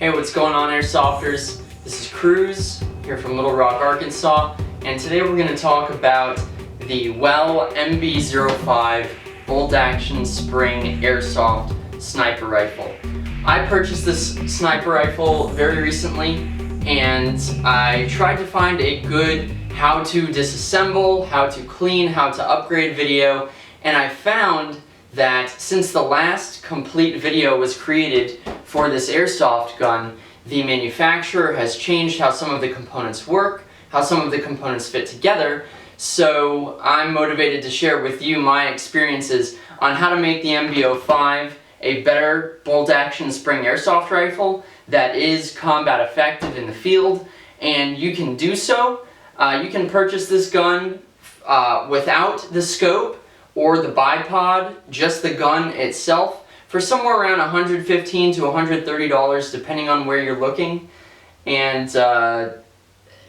Hey, what's going on, Airsofters? This is Cruz, here from Little Rock, Arkansas, and today we're going to talk about the Well MB05 bolt-action spring Airsoft sniper rifle. I purchased this sniper rifle very recently, and I tried to find a good how to disassemble, how to clean, how to upgrade video, and I found that since the last complete video was created for this airsoft gun, the manufacturer has changed how some of the components work, how some of the components fit together, so I'm motivated to share with you my experiences on how to make the MB05 a better bolt-action spring airsoft rifle that is combat effective in the field, and you can do so. You can purchase this gun without the scope or the bipod, just the gun itself, for somewhere around $115 to $130 depending on where you're looking. And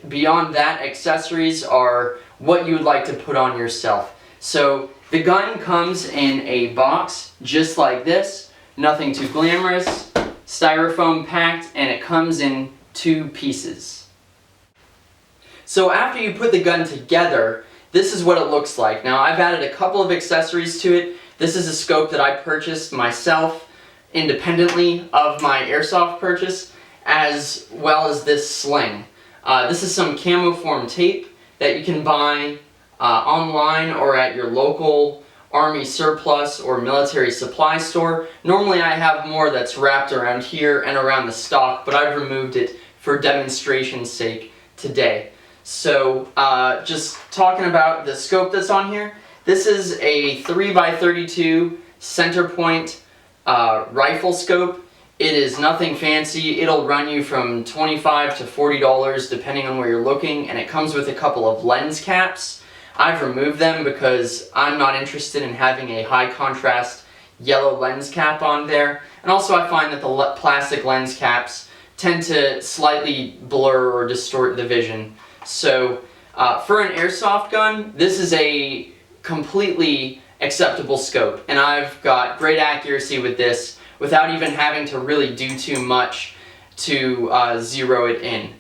beyond that, accessories are what you would like to put on yourself. So the gun comes in a box just like this, nothing too glamorous, styrofoam packed, and it comes in 2 pieces. So after you put the gun together, this is what it looks like. Now, I've added a couple of accessories to it. This is a scope that I purchased myself independently of my airsoft purchase, as well as this sling. This is some camo form tape that you can buy online or at your local Army surplus or military supply store. Normally I have more that's wrapped around here and around the stock, but I've removed it for demonstration's sake today. So just talking about the scope that's on here, this is a 3x32 center point rifle scope. It is nothing fancy. It'll run you from $25 to $40 depending on where you're looking, and it comes with a couple of lens caps. I've removed them because I'm not interested in having a high contrast yellow lens cap on there, and also I find that the plastic lens caps tend to slightly blur or distort the vision. So for an airsoft gun, this is a completely acceptable scope, and I've got great accuracy with this without even having to really do too much to zero it in.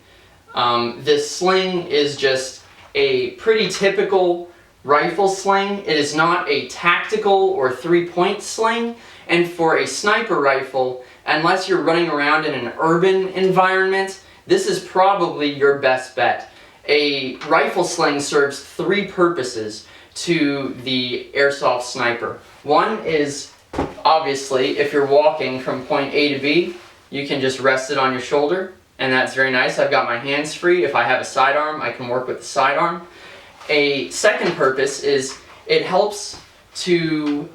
This sling is just a pretty typical rifle sling. It is not a tactical or 3-point sling, and for a sniper rifle, unless you're running around in an urban environment, this is probably your best bet. A rifle sling serves 3 purposes to the airsoft sniper. One is, obviously, if you're walking from point A to B, you can just rest it on your shoulder, and that's very nice. I've got my hands free. If I have a sidearm, I can work with the sidearm. A second purpose is it helps to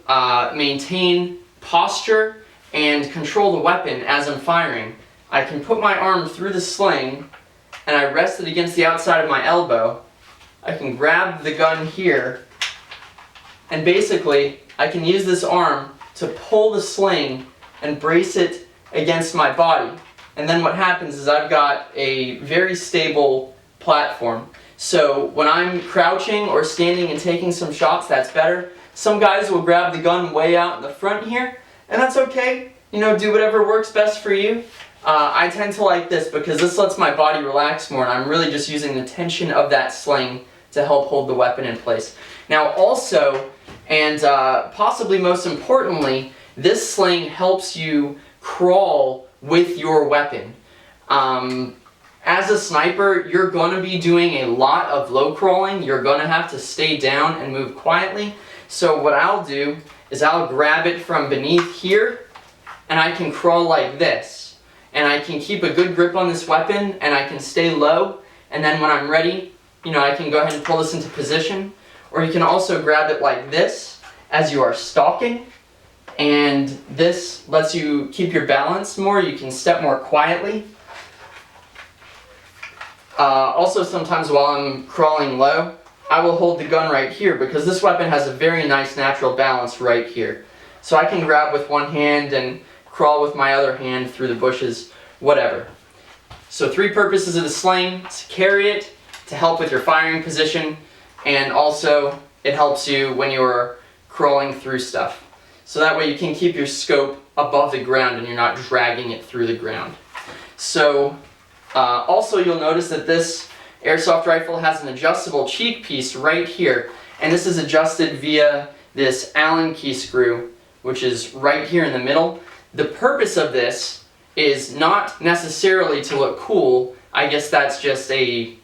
maintain posture and control the weapon as I'm firing. I can put my arm through the sling and I rest it against the outside of my elbow. I can grab the gun here, and basically I can use this arm to pull the sling and brace it against my body. And then what happens is I've got a very stable platform. So when I'm crouching or standing and taking some shots, that's better. Some guys will grab the gun way out in the front here, and that's okay. You know, do whatever works best for you. I tend to like this because this lets my body relax more, and I'm really just using the tension of that sling to help hold the weapon in place. Now also, and possibly most importantly, this sling helps you crawl with your weapon. As a sniper, you're going to be doing a lot of low crawling. You're going to have to stay down and move quietly. So what I'll do is I'll grab it from beneath here, and I can crawl like this. And I can keep a good grip on this weapon, and I can stay low, and then when I'm ready, you know, I can go ahead and pull this into position. Or you can also grab it like this as you are stalking, and this lets you keep your balance more. You can step more quietly. Also, sometimes while I'm crawling low, I will hold the gun right here because this weapon has a very nice natural balance right here. So I can grab with one hand and crawl with my other hand through the bushes, whatever. So 3 purposes of the sling: to carry it, to help with your firing position, and also it helps you when you're crawling through stuff. So that way you can keep your scope above the ground and you're not dragging it through the ground. So also you'll notice that this airsoft rifle has an adjustable cheek piece right here, and this is adjusted via this Allen key screw, which is right here in the middle. The purpose of this is not necessarily to look cool. I guess that's just a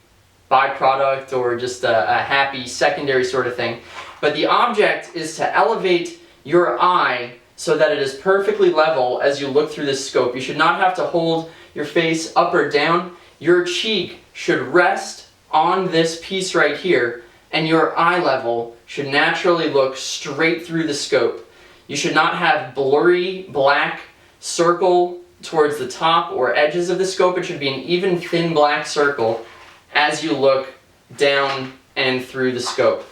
byproduct or just a happy secondary sort of thing. But the object is to elevate your eye so that it is perfectly level as you look through this scope. You should not have to hold your face up or down. Your cheek should rest on this piece right here, and your eye level should naturally look straight through the scope. You should not have blurry black circle towards the top or edges of the scope. It should be an even thin black circle as you look down and through the scope.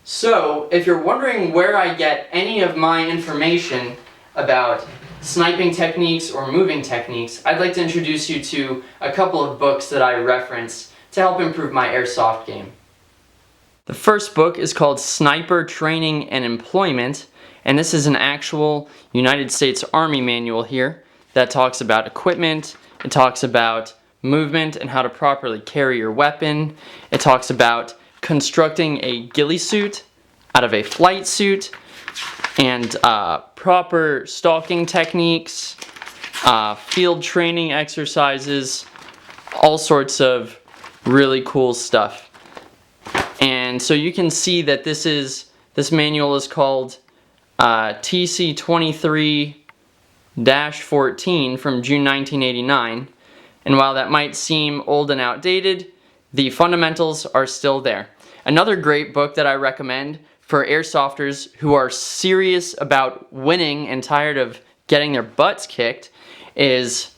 So, if you're wondering where I get any of my information about sniping techniques or moving techniques, I'd like to introduce you to a couple of books that I reference to help improve my airsoft game. The first book is called Sniper Training and Employment, and this is an actual United States Army manual here that talks about equipment, it talks about movement and how to properly carry your weapon, it talks about constructing a ghillie suit out of a flight suit, and proper stalking techniques, field training exercises, all sorts of really cool stuff. And so you can see that this manual is called TC23-14 from June 1989. And while that might seem old and outdated, the fundamentals are still there. Another great book that I recommend for airsofters who are serious about winning and tired of getting their butts kicked is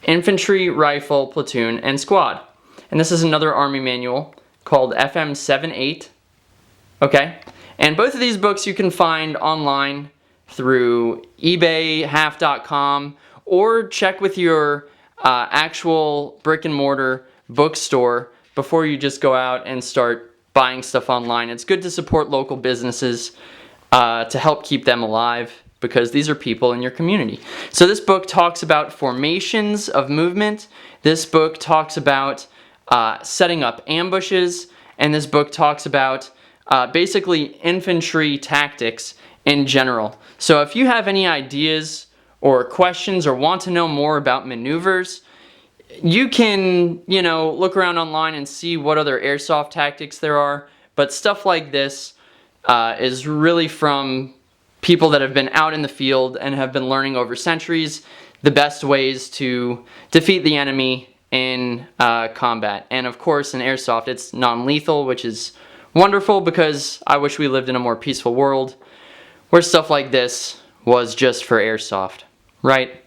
Infantry, Rifle, Platoon, and Squad. And this is another Army manual called FM78. Okay? And both of these books you can find online through eBay, half.com, or check with your actual brick and mortar bookstore before you just go out and start buying stuff online. It's good to support local businesses to help keep them alive, because these are people in your community. So this book talks about formations of movement. This book talks about setting up ambushes, and this book talks about basically infantry tactics in general. So if you have any ideas or questions or want to know more about maneuvers, you can, look around online and see what other airsoft tactics there are, but stuff like this is really from people that have been out in the field and have been learning over centuries the best ways to defeat the enemy in combat. And of course in airsoft it's non-lethal, which is wonderful, because I wish we lived in a more peaceful world where stuff like this was just for airsoft, right?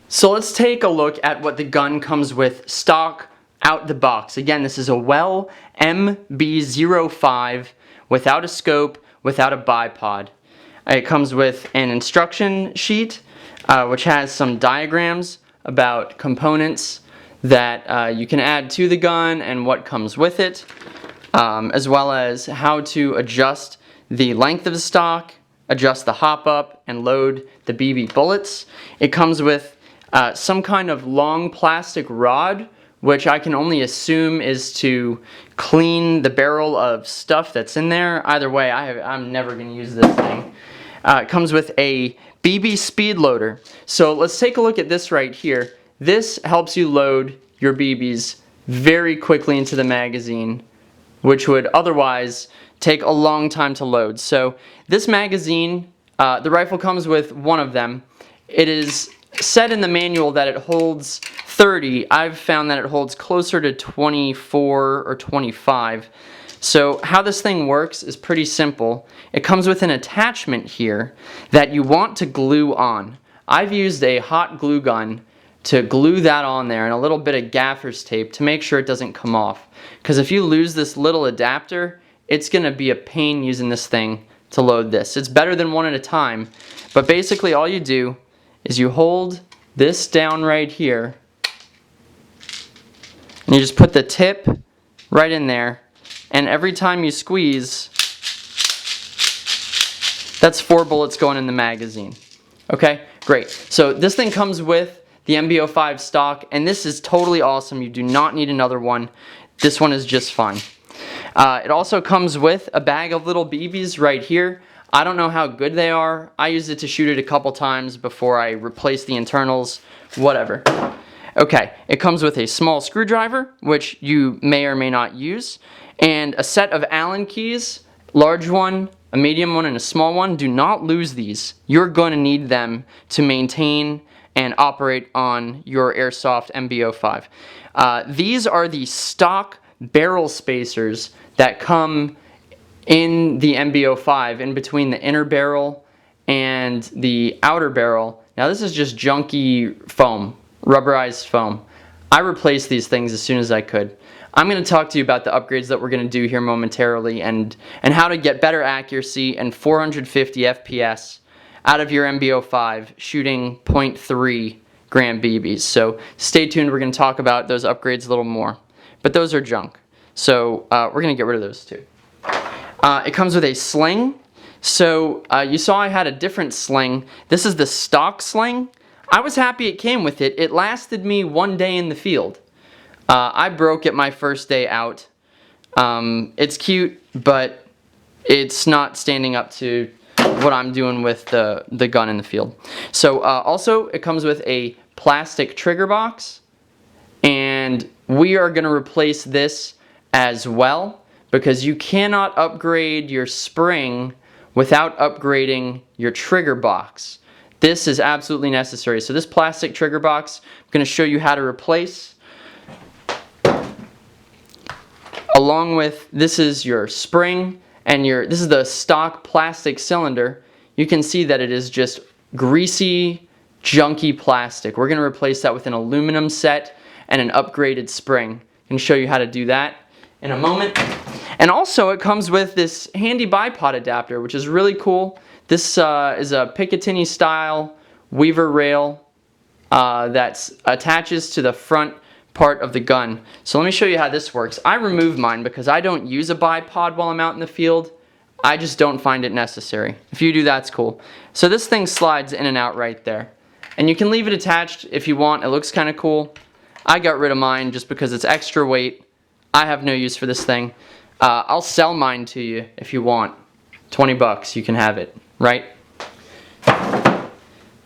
So let's take a look at what the gun comes with stock out the box. Again, this is a Well MB05 without a scope, without a bipod. It comes with an instruction sheet which has some diagrams about components that you can add to the gun and what comes with it, as well as how to adjust the length of the stock, adjust the hop up, and load the BB bullets. It comes with some kind of long plastic rod, which I can only assume is to clean the barrel of stuff that's in there. Either way, I'm never going to use this thing. It comes with a BB speed loader. So let's take a look at this right here. This helps you load your BBs very quickly into the magazine, which would otherwise take a long time to load. So this magazine, the rifle comes with one of them. It is said in the manual that it holds 30. I've found that it holds closer to 24 or 25. So how this thing works is pretty simple. It comes with an attachment here that you want to glue on. I've used a hot glue gun to glue that on there, and a little bit of gaffer's tape to make sure it doesn't come off. Because if you lose this little adapter, it's going to be a pain using this thing to load this. It's better than one at a time, but basically all you do is you hold this down right here, and you just put the tip right in there, and every time you squeeze, that's 4 bullets going in the magazine. Okay, great. So this thing comes with the MB05 stock, and this is totally awesome. You do not need another one. This one is just fine. It also comes with a bag of little BBs right here. I don't know how good they are. I used it to shoot it a couple times before I replaced the internals, whatever. Okay, it comes with a small screwdriver, which you may or may not use, and a set of Allen keys, large one, a medium one, and a small one. Do not lose these. You're going to need them to maintain and operate on your Airsoft MB05. These are the stock barrel spacers that come in the MB05 in between the inner barrel and the outer barrel. Now this is just junky foam, rubberized foam. I replaced these things as soon as I could. I'm going to talk to you about the upgrades that we're going to do here momentarily and how to get better accuracy and 450 FPS out of your MB05 shooting 0.3 gram BBs. So stay tuned, we're going to talk about those upgrades a little more. But those are junk. So we're going to get rid of those too. It comes with a sling. So you saw I had a different sling. This is the stock sling. I was happy it came with it. It lasted me 1 day in the field. I broke it my first day out. It's cute, but it's not standing up to what I'm doing with the gun in the field. So also it comes with a plastic trigger box, and we are going to replace this as well because you cannot upgrade your spring without upgrading your trigger box. This is absolutely necessary. So this plastic trigger box, I'm going to show you how to replace. Along with, this is your spring and this is the stock plastic cylinder. You can see that it is just greasy, junky plastic. We're going to replace that with an aluminum set and an upgraded spring. I'm going to show you how to do that in a moment. And also it comes with this handy bipod adapter, which is really cool. This is a Picatinny style weaver rail that attaches to the front part of the gun. So let me show you how this works. I remove mine because I don't use a bipod while I'm out in the field. I just don't find it necessary. If you do, that's cool. So this thing slides in and out right there. And you can leave it attached if you want. It looks kind of cool. I got rid of mine just because it's extra weight. I have no use for this thing. I'll sell mine to you if you want. 20 bucks, you can have it, right?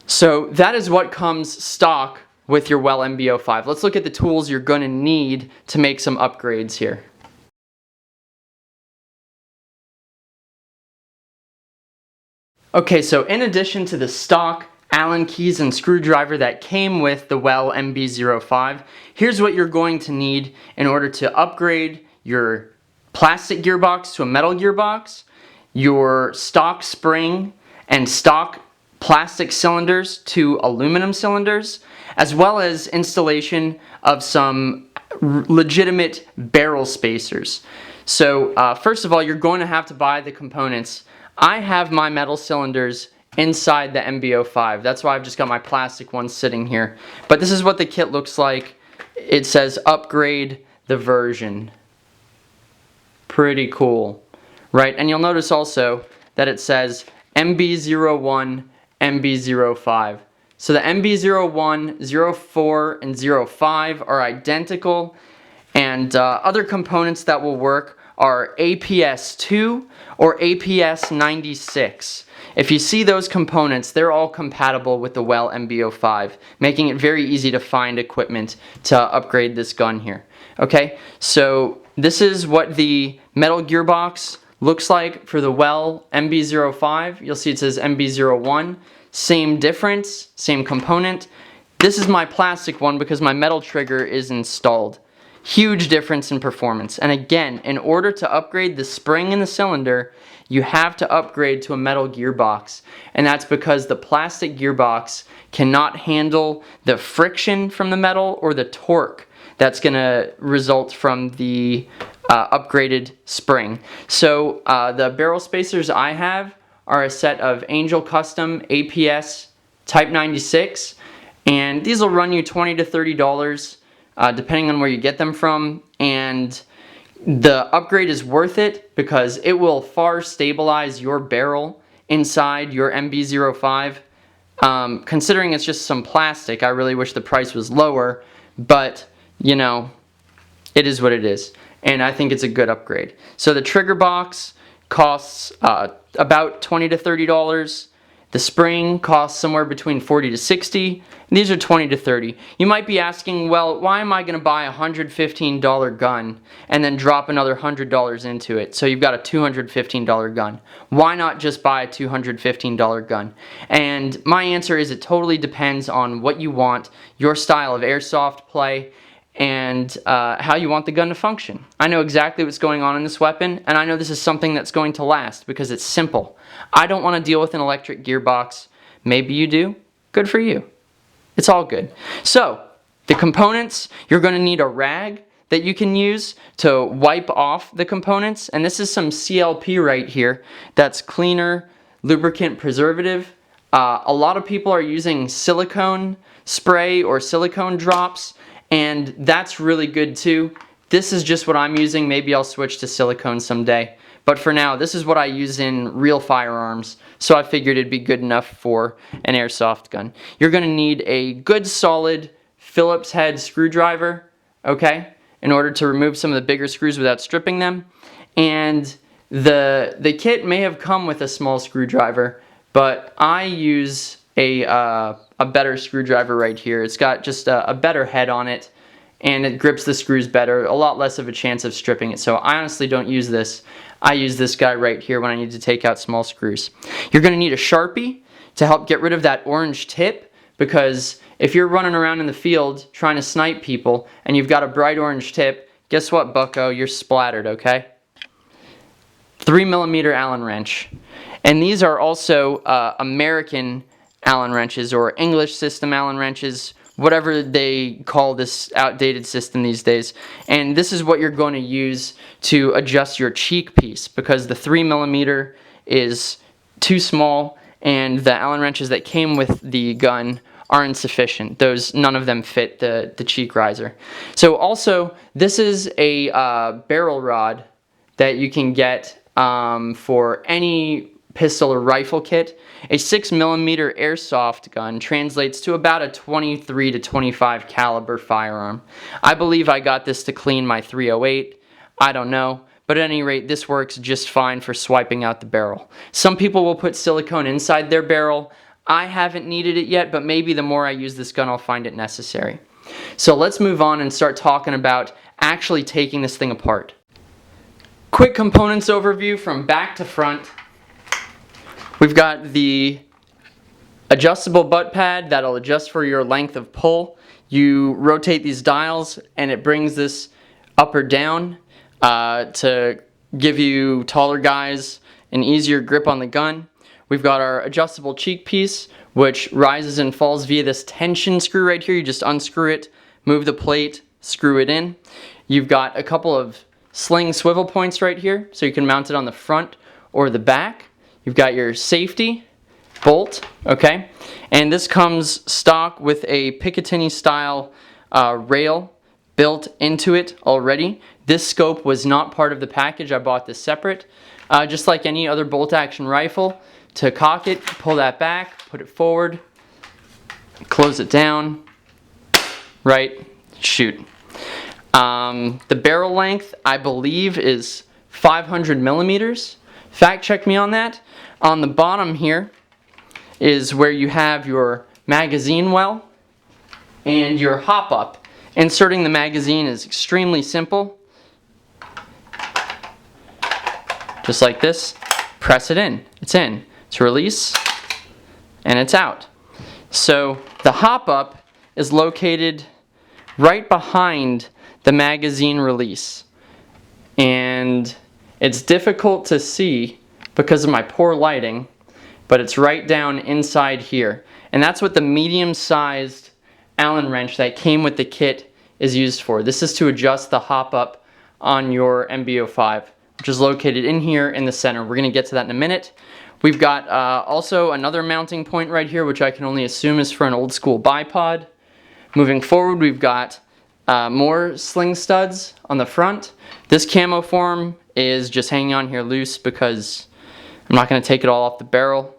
So that is what comes stock with your Well MB05. Let's look at the tools you're going to need to make some upgrades here. Okay, so in addition to the stock Allen keys and screwdriver that came with the Well MB05, here's what you're going to need in order to upgrade your plastic gearbox to a metal gearbox, your stock spring and stock plastic cylinders to aluminum cylinders, as well as installation of some legitimate barrel spacers. So first of all, you're going to have to buy the components. I have my metal cylinders inside the MB05. That's why I've just got my plastic ones sitting here. But this is what the kit looks like. It says upgrade the version. Pretty cool, right? And you'll notice also that it says MB01, MB05. So the MB01, 04, and 05 are identical, and other components that will work are APS2 or APS96. If you see those components, they're all compatible with the Well MB05, making it very easy to find equipment to upgrade this gun here. Okay, so this is what the metal gearbox looks like for the Well MB05. You'll see it says MB01. Same difference, same component. This is my plastic one because my metal trigger is installed. Huge difference in performance. And again, in order to upgrade the spring in the cylinder, you have to upgrade to a metal gearbox. And that's because the plastic gearbox cannot handle the friction from the metal or the torque that's going to result from the upgraded spring. So the barrel spacers I have are a set of Angel Custom APS Type 96, and these will run you $20 to $30 depending on where you get them from, and the upgrade is worth it because it will far stabilize your barrel inside your MB05. Considering it's just some plastic, I really wish the price was lower, but you know, it is what it is, and I think it's a good upgrade. So the trigger box costs about $20 to $30. The spring costs somewhere between $40 to $60. And these are $20 to $30. You might be asking, well, why am I going to buy a $115 gun and then drop another $100 into it? So you've got a $215 gun. Why not just buy a $215 gun? And my answer is it totally depends on what you want, your style of airsoft play, and how you want the gun to function. I know exactly what's going on in this weapon, and I know this is something that's going to last because it's simple. I don't want to deal with an electric gearbox. Maybe you do. Good for you. It's all good. So, the components, you're going to need a rag that you can use to wipe off the components, and this is some CLP right here. That's cleaner, lubricant, preservative. A lot of people are using silicone spray or silicone drops, and that's really good too. This is just what I'm using. Maybe I'll switch to silicone someday. But for now, this is what I use in real firearms, so I figured it'd be good enough for an airsoft gun. You're going to need a good solid Phillips head screwdriver, okay, in order to remove some of the bigger screws without stripping them. And the kit may have come with a small screwdriver, but I use a better screwdriver right here. It's got just a better head on it, and it grips the screws better, a lot less of a chance of stripping it. So I honestly don't use this. I use this guy right here when I need to take out small screws. You're going to need a Sharpie to help get rid of that orange tip, because if you're running around in the field trying to snipe people and you've got a bright orange tip, guess what, bucko? You're splattered, okay? 3mm Allen wrench. And these are also American Allen wrenches, or English system Allen wrenches, whatever they call this outdated system these days. And this is what you're going to use to adjust your cheek piece, because the 3mm is too small and the Allen wrenches that came with the gun are insufficient. None of them fit the cheek riser. So also, this is a barrel rod that you can get for any pistol or rifle kit. A 6mm airsoft gun translates to about a 23 to 25 caliber firearm. I believe I got this to clean my 308. I don't know, but at any rate, this works just fine for swiping out the barrel. Some people will put silicone inside their barrel. I haven't needed it yet, but maybe the more I use this gun, I'll find it necessary. So let's move on and start talking about actually taking this thing apart. Quick components overview from back to front. We've got the adjustable butt pad that'll adjust for your length of pull. You rotate these dials and it brings this up or down to give you taller guys an easier grip on the gun. We've got our adjustable cheek piece, which rises and falls via this tension screw right here. You just unscrew it, move the plate, screw it in. You've got a couple of sling swivel points right here, so you can mount it on the front or the back. You've got your safety bolt, okay? And this comes stock with a Picatinny style rail built into it already. This scope was not part of the package. I bought this separate. Just like any other bolt action rifle, to cock it, pull that back, put it forward, close it down, right, shoot. The barrel length, I believe, is 500mm. Fact check me on that. On the bottom here is where you have your magazine well and your hop up. Inserting the magazine is extremely simple. Just like this, press it in. It's in. It's release, and it's out. So the hop up is located right behind the magazine release. And it's difficult to see because of my poor lighting, but it's right down inside here. And that's what the medium-sized Allen wrench that came with the kit is used for. This is to adjust the hop up on your MB05, which is located in here in the center. We're going to get to that in a minute. We've got also another mounting point right here, which I can only assume is for an old school bipod. Moving forward, we've got more sling studs on the front. This camo form is just hanging on here loose because I'm not going to take it all off the barrel.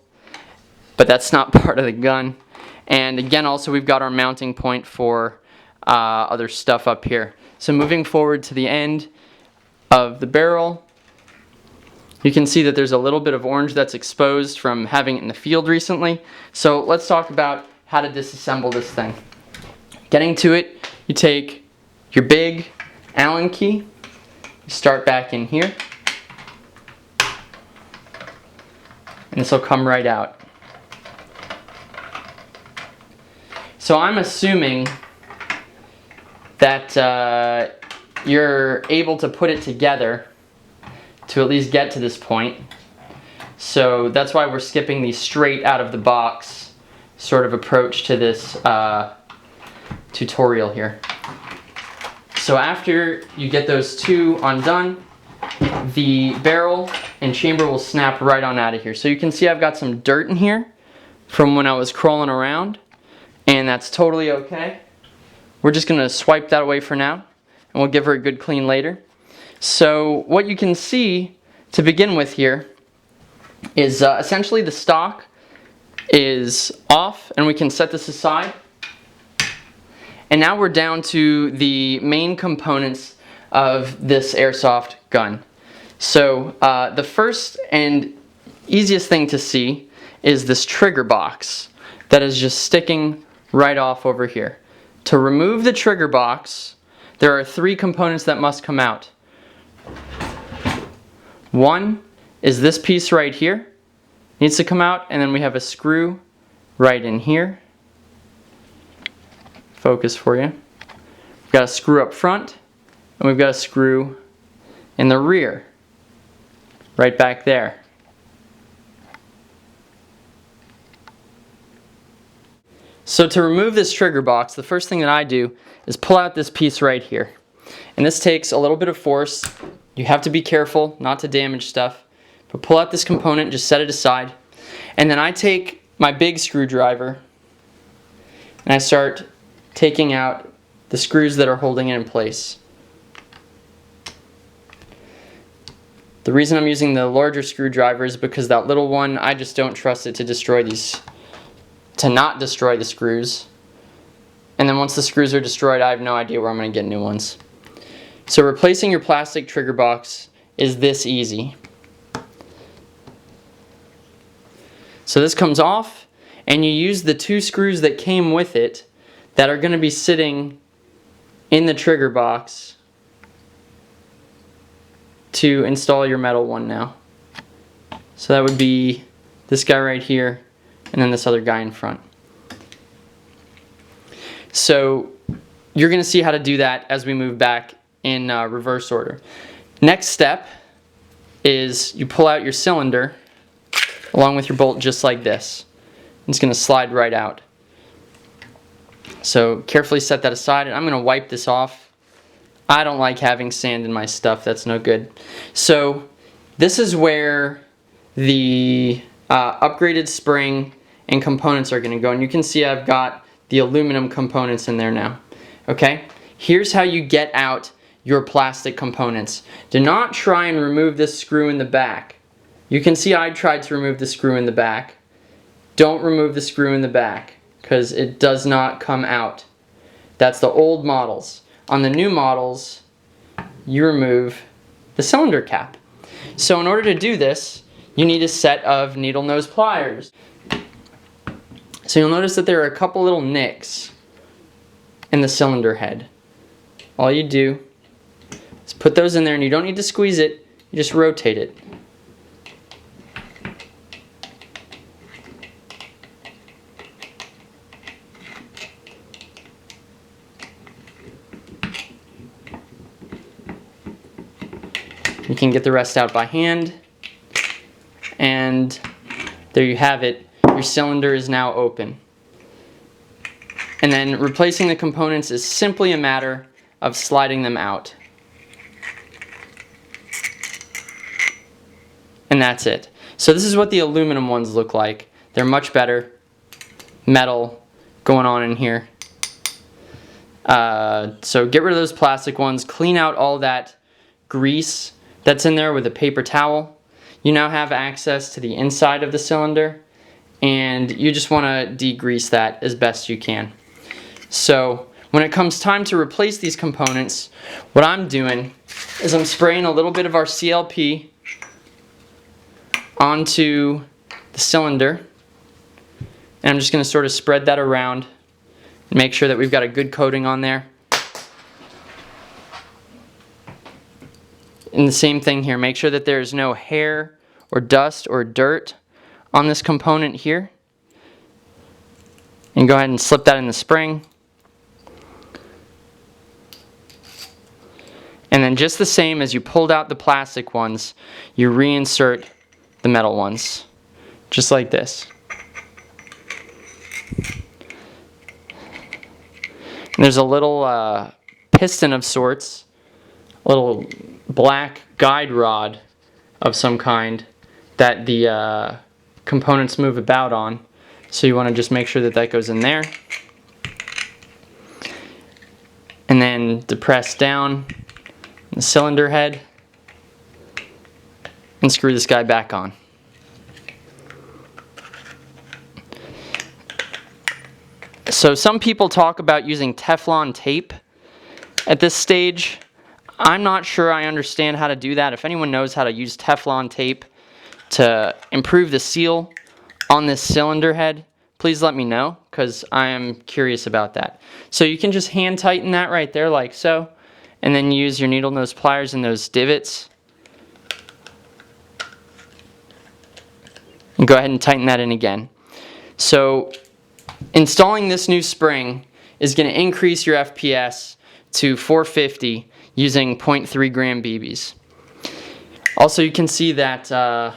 but that's not part of the gun. And again, also we've got our mounting point for other stuff up here. So moving forward to the end of the barrel, you can see that there's a little bit of orange that's exposed from having it in the field recently. So let's talk about how to disassemble this thing. Getting to it, you take your big Allen key, you start back in here, and this will come right out. So I'm assuming that you're able to put it together to at least get to this point. So that's why we're skipping the straight out of the box sort of approach to this tutorial here. So after you get those two undone, the barrel and chamber will snap right on out of here. So you can see I've got some dirt in here from when I was crawling around, and that's totally okay. We're just going to swipe that away for now, and we'll give her a good clean later. So what you can see to begin with here is essentially the stock is off, and we can set this aside. And now we're down to the main components of this airsoft gun. So the first and easiest thing to see is this trigger box that is just sticking right off over here. To remove the trigger box, there are three components that must come out. One is this piece right here, needs to come out, and then we have a screw right in here. Focus for you. We've got a screw up front, and we've got a screw in the rear, right back there. So to remove this trigger box, the first thing that I do is pull out this piece right here. And this takes a little bit of force. You have to be careful not to damage stuff. But pull out this component, just set it aside. And then I take my big screwdriver and I start taking out the screws that are holding it in place. The reason I'm using the larger screwdriver is because that little one, I just don't trust it to destroy these, to not destroy the screws. And then once the screws are destroyed, I have no idea where I'm going to get new ones. So replacing your plastic trigger box is this easy. So this comes off, and you use the two screws that came with it that are going to be sitting in the trigger box to install your metal one now. So that would be this guy right here, and then this other guy in front. So you're going to see how to do that as we move back in reverse order. Next step is you pull out your cylinder along with your bolt just like this. It's going to slide right out. So carefully set that aside, and I'm going to wipe this off. I don't like having sand in my stuff, that's no good. So this is where the upgraded spring and components are going to go, and you can see I've got the aluminum components in there now. Okay, here's how you get out your plastic components. Do not try and remove this screw in the back. You can see I tried to remove the screw in the back. Don't remove the screw in the back because it does not come out. That's the old models. On the new models, you remove the cylinder cap. So in order to do this, you need a set of needle nose pliers. So you'll notice that there are a couple little nicks in the cylinder head. All you do is put those in there, and you don't need to squeeze it, you just rotate it. You can get the rest out by hand, and there you have it. Your cylinder is now open. And then replacing the components is simply a matter of sliding them out. And that's it. So this is what the aluminum ones look like. They're much better. Metal going on in here. So get rid of those plastic ones. Clean out all that grease that's in there with a paper towel. You now have access to the inside of the cylinder and you just want to degrease that as best you can. So when it comes time to replace these components, what I'm doing is I'm spraying a little bit of our CLP onto the cylinder, and I'm just going to sort of spread that around and make sure that we've got a good coating on there. And the same thing here, make sure that there's no hair or dust or dirt on this component here. And go ahead and slip that in the spring. And then just the same as you pulled out the plastic ones, you reinsert the metal ones, just like this. And there's a little piston of sorts, a little black guide rod of some kind that the components move about on. So you want to just make sure that that goes in there. And then depress down the cylinder head and screw this guy back on. So some people talk about using Teflon tape at this stage. I'm not sure I understand how to do that. If anyone knows how to use Teflon tape to improve the seal on this cylinder head, please let me know, because I am curious about that. So you can just hand tighten that right there like so, and then use your needle nose pliers in those divots. And go ahead and tighten that in again. So installing this new spring is going to increase your FPS to 450 using 0.3 gram BBs. Also, you can see that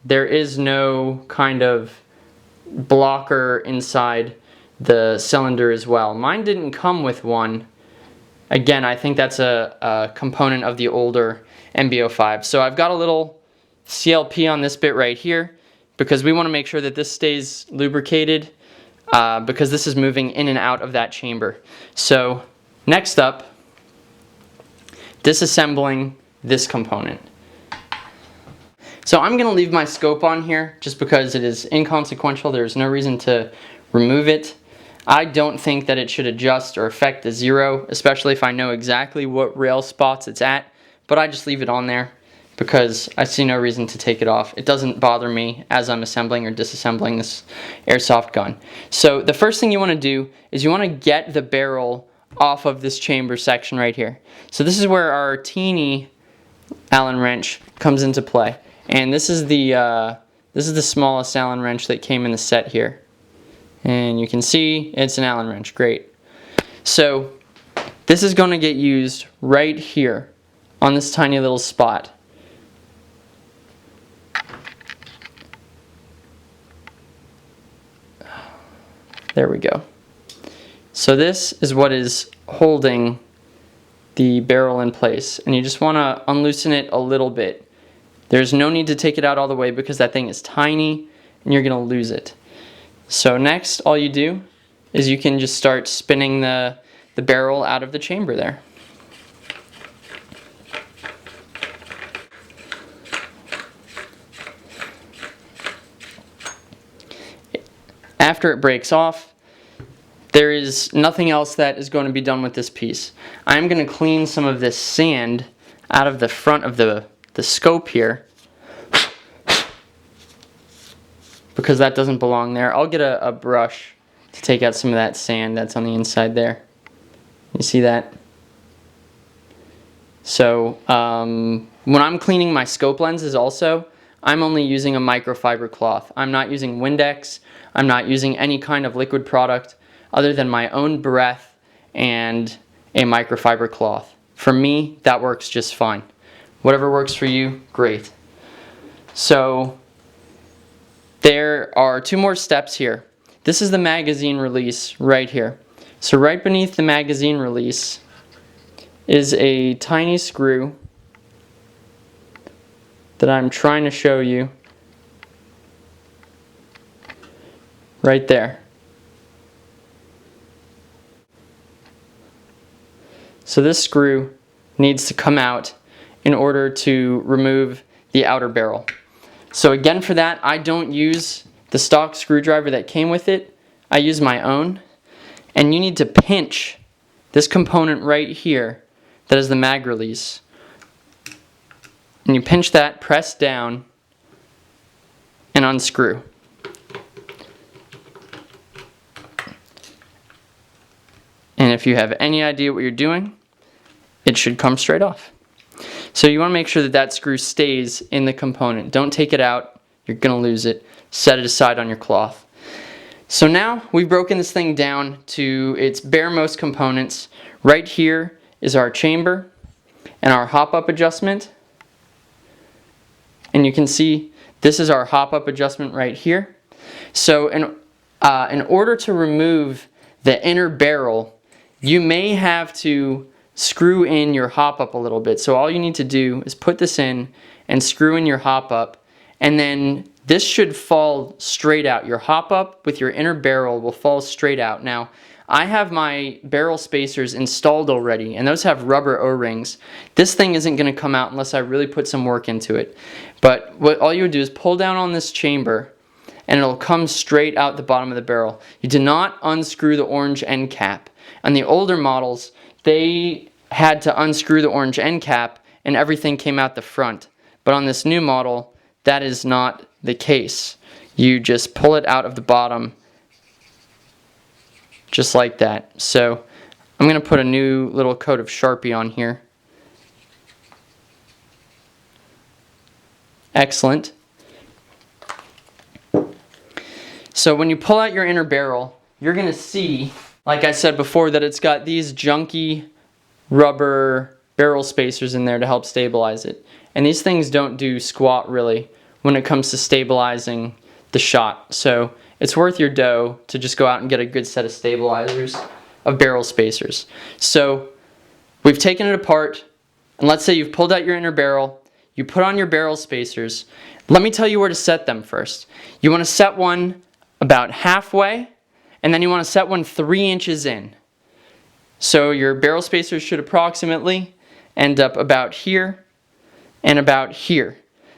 there is no kind of blocker inside the cylinder as well. Mine didn't come with one. Again, I think that's a component of the older MB05. So I've got a little CLP on this bit right here because we want to make sure that this stays lubricated because this is moving in and out of that chamber. So next up, disassembling this component. So I'm going to leave my scope on here just because it is inconsequential. There's no reason to remove it. I don't think that it should adjust or affect the zero, especially if I know exactly what rail spots it's at, but I just leave it on there because I see no reason to take it off. It doesn't bother me as I'm assembling or disassembling this airsoft gun. So the first thing you want to do is you want to get the barrel off of this chamber section right here. So this is where our teeny Allen wrench comes into play, and this is the smallest Allen wrench that came in the set here. And you can see it's an Allen wrench. Great. So this is going to get used right here on this tiny little spot. There we go. So this is what is holding the barrel in place, and you just want to unloosen it a little bit. There's no need to take it out all the way because that thing is tiny and you're going to lose it. So next, all you do is you can just start spinning the barrel out of the chamber there. After it breaks off, there is nothing else that is going to be done with this piece. I'm going to clean some of this sand out of the front of the scope here because that doesn't belong there. I'll get a brush to take out some of that sand that's on the inside there. You see that? So when I'm cleaning my scope lenses also, I'm only using a microfiber cloth. I'm not using Windex. I'm not using any kind of liquid product other than my own breath and a microfiber cloth. For me, that works just fine. Whatever works for you, great. So there are two more steps here. This is the magazine release right here. So right beneath the magazine release is a tiny screw that I'm trying to show you right there. So this screw needs to come out in order to remove the outer barrel. So again, for that, I don't use the stock screwdriver that came with it. I use my own. And you need to pinch this component right here, that is the mag release. And you pinch that, press down, and unscrew. And if you have any idea what you're doing, it should come straight off. So you want to make sure that that screw stays in the component. Don't take it out, you're going to lose it. Set it aside on your cloth. So now we've broken this thing down to its baremost components. Right here is our chamber and our hop-up adjustment. And you can see this is our hop-up adjustment right here. So in order to remove the inner barrel, you may have to screw in your hop-up a little bit. So all you need to do is put this in and screw in your hop-up, and then this should fall straight out. Your hop-up with your inner barrel will fall straight out. Now, I have my barrel spacers installed already, and those have rubber O-rings. This thing isn't going to come out unless I really put some work into it. But what all you would do is pull down on this chamber, and it'll come straight out the bottom of the barrel. You do not unscrew the orange end cap. On the older models, they had to unscrew the orange end cap, and everything came out the front. But on this new model, that is not the case. You just pull it out of the bottom just like that. So I'm going to put a new little coat of Sharpie on here. Excellent. So when you pull out your inner barrel, you're going to see, like I said before, that it's got these junky rubber barrel spacers in there to help stabilize it. And these things don't do squat really when it comes to stabilizing the shot. So it's worth your dough to just go out and get a good set of stabilizers of barrel spacers. So we've taken it apart, and let's say you've pulled out your inner barrel, you put on your barrel spacers. Let me tell you where to set them first. You want to set one about halfway, and then you want to set one 3 inches in. So your barrel spacers should approximately end up about here and about here.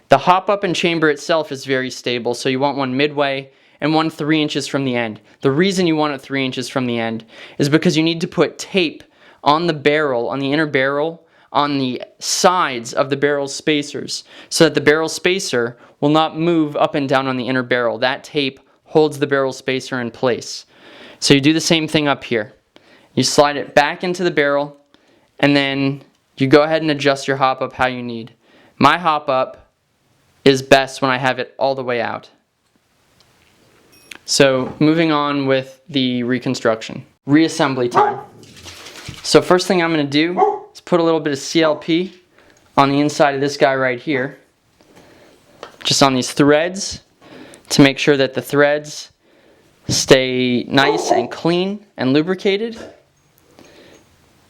The hop-up and chamber itself is very stable, so you want one midway and one 3 inches from the end. The reason you want it 3 inches from the end is because you need to put tape on the barrel, on the inner barrel, on the sides of the barrel spacers, so that the barrel spacer will not move up and down on the inner barrel. That tape holds the barrel spacer in place. So you do the same thing up here. You slide it back into the barrel, and then you go ahead and adjust your hop-up how you need. My hop-up is best when I have it all the way out. So moving on with the reconstruction. Reassembly time. So first thing I'm going to do is put a little bit of CLP on the inside of this guy right here. Just on these threads to make sure that the threads stay nice and clean and lubricated.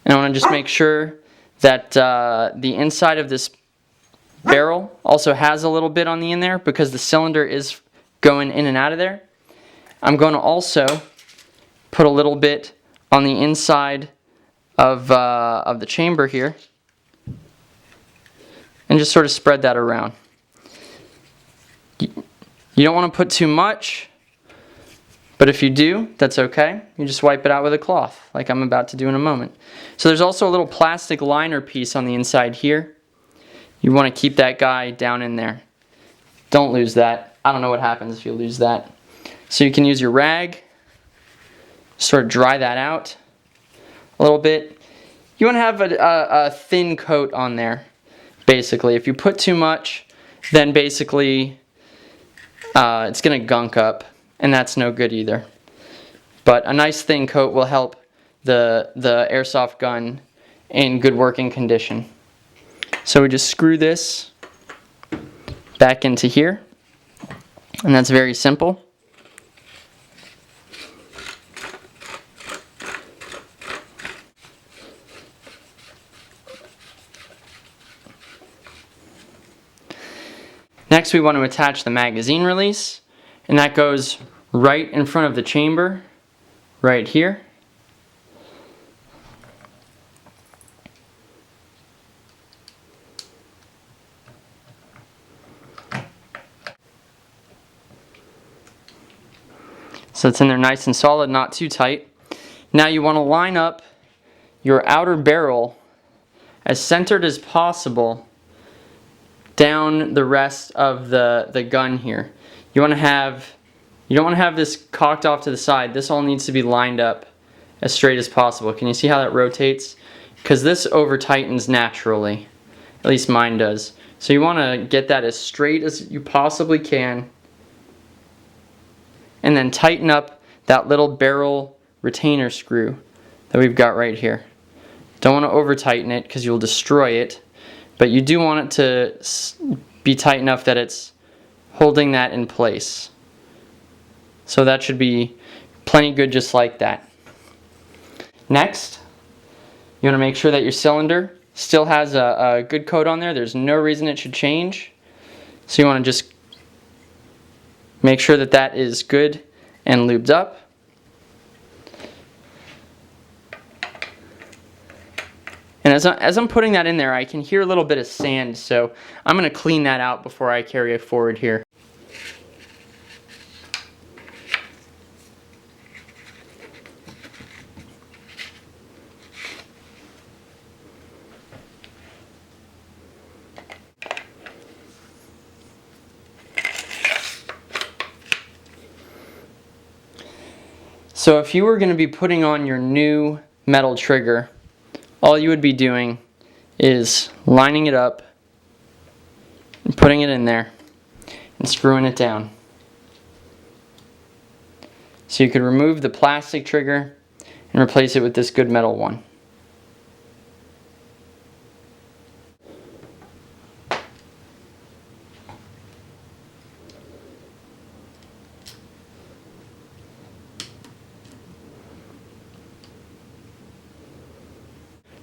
And I want to just make sure that the inside of this barrel also has a little bit on the in there, because the cylinder is going in and out of there. I'm going to also put a little bit on the inside of the chamber here, and just sort of spread that around. You don't want to put too much, but if you do, that's okay. You just wipe it out with a cloth, like I'm about to do in a moment. So there's also a little plastic liner piece on the inside here. You want to keep that guy down in there. Don't lose that. I don't know what happens if you lose that. So you can use your rag, sort of dry that out a little bit. You want to have a thin coat on there, basically. If you put too much, then basically it's going to gunk up, and that's no good either. But a nice thin coat will help the airsoft gun in good working condition. So we just screw this back into here, and that's very simple. Next, we want to attach the magazine release, and that goes right in front of the chamber, right here. So it's in there nice and solid, not too tight. Now you want to line up your outer barrel as centered as possible down the rest of the gun here. You don't want to have this cocked off to the side. This all needs to be lined up as straight as possible. Can you see how that rotates? Because this over tightens naturally. At least mine does. So you want to get that as straight as you possibly can. And then tighten up that little barrel retainer screw that we've got right here. Don't want to over tighten it because you'll destroy it. But you do want it to be tight enough that it's holding that in place. So that should be plenty good just like that. Next, you want to make sure that your cylinder still has a good coat on there. There's no reason it should change. So you want to just make sure that that is good and lubed up. And as I'm putting that in there, I can hear a little bit of sand, so I'm going to clean that out before I carry it forward here. So if you were going to be putting on your new metal trigger, all you would be doing is lining it up and putting it in there and screwing it down. So you could remove the plastic trigger and replace it with this good metal one.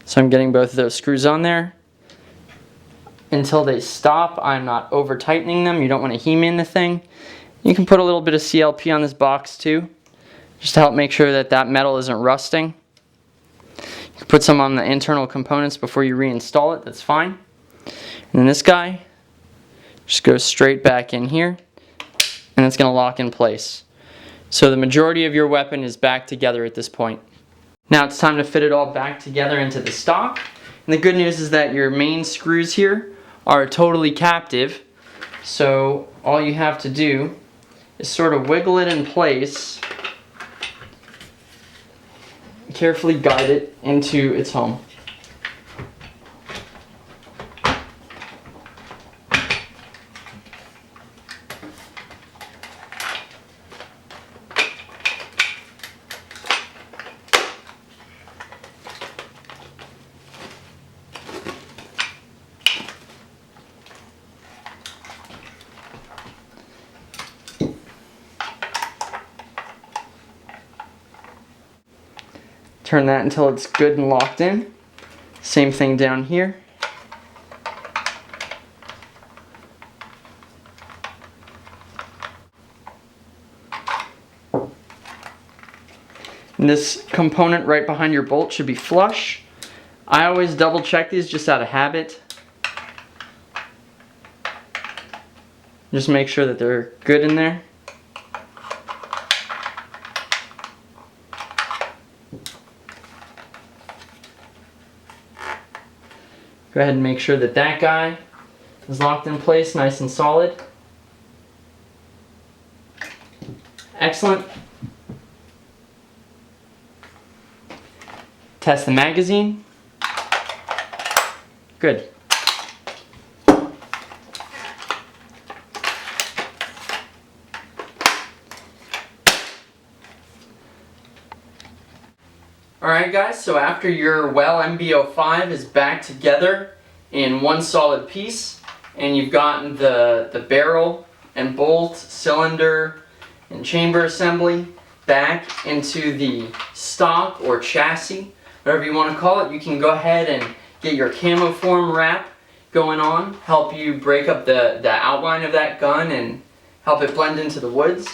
So I'm getting both of those screws on there. Until they stop, I'm not over tightening them. You don't want to hem-in the thing. You can put a little bit of CLP on this box too, just to help make sure that that metal isn't rusting. You can put some on the internal components before you reinstall it, that's fine. And then this guy just goes straight back in here, and it's going to lock in place. So the majority of your weapon is back together at this point. Now it's time to fit it all back together into the stock. And the good news is that your main screws here are totally captive. So all you have to do is sort of wiggle it in place, carefully guide it into its home. Turn that until it's good and locked in. Same thing down here. And this component right behind your bolt should be flush. I always double check these just out of habit. Just make sure that they're good in there. Go ahead and make sure that that guy is locked in place nice and solid. Excellent. Test the magazine. Good. Alright guys, so after your Well MB05 is back together in one solid piece, and you've gotten the barrel and bolt, cylinder, and chamber assembly back into the stock or chassis, whatever you want to call it, you can go ahead and get your camo form wrap going on, help you break up the outline of that gun and help it blend into the woods.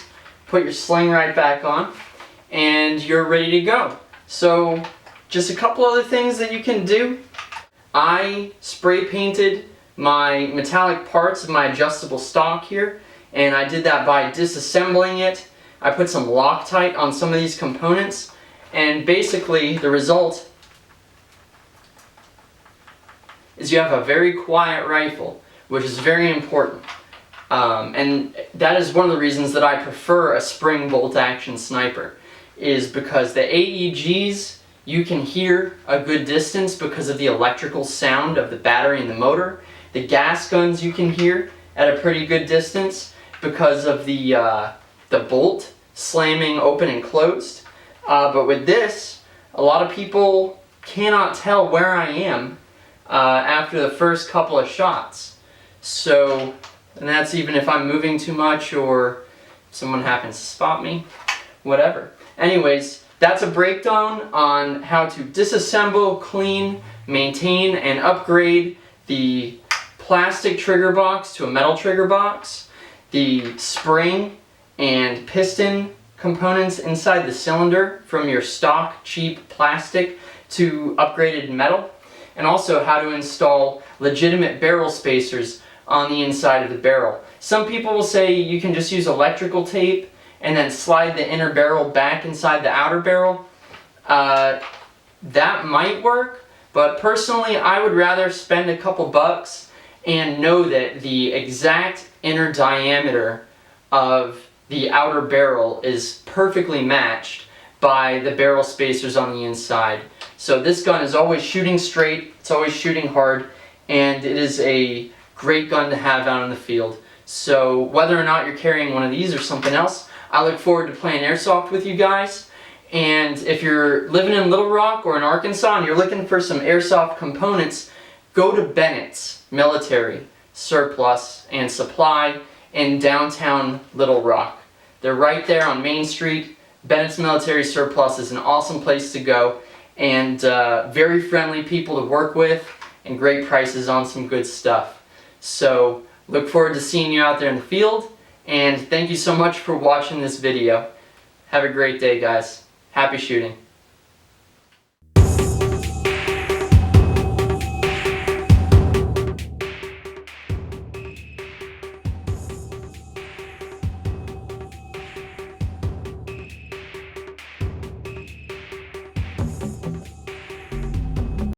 Put your sling right back on, and you're ready to go. So just a couple other things that you can do. I spray painted my metallic parts of my adjustable stock here, and I did that by disassembling it I put some Loctite on some of these components, and basically the result is you have a very quiet rifle, which is very important. And that is one of the reasons that I prefer a spring bolt action sniper, is because the AEGs, you can hear a good distance because of the electrical sound of the battery and the motor. The gas guns you can hear at a pretty good distance because of the bolt slamming open and closed. But with this, a lot of people cannot tell where I am after the first couple of shots. So, and that's even if I'm moving too much or someone happens to spot me, whatever. Anyways, that's a breakdown on how to disassemble, clean, maintain, and upgrade the plastic trigger box to a metal trigger box, the spring and piston components inside the cylinder from your stock cheap plastic to upgraded metal, and also how to install legitimate barrel spacers on the inside of the barrel. Some people will say you can just use electrical tape and then slide the inner barrel back inside the outer barrel. That might work, but personally I would rather spend a couple bucks and know that the exact inner diameter of the outer barrel is perfectly matched by the barrel spacers on the inside. So this gun is always shooting straight, it's always shooting hard, and it is a great gun to have out in the field. So whether or not you're carrying one of these or something else, I look forward to playing airsoft with you guys. And if you're living in Little Rock or in Arkansas and you're looking for some airsoft components, go to Bennett's Military Surplus and Supply in downtown Little Rock. They're right there on Main Street. Bennett's Military Surplus is an awesome place to go, and very friendly people to work with, and great prices on some good stuff. So look forward to seeing you out there in the field, and thank you so much for watching this video. Have a great day, guys. Happy shooting.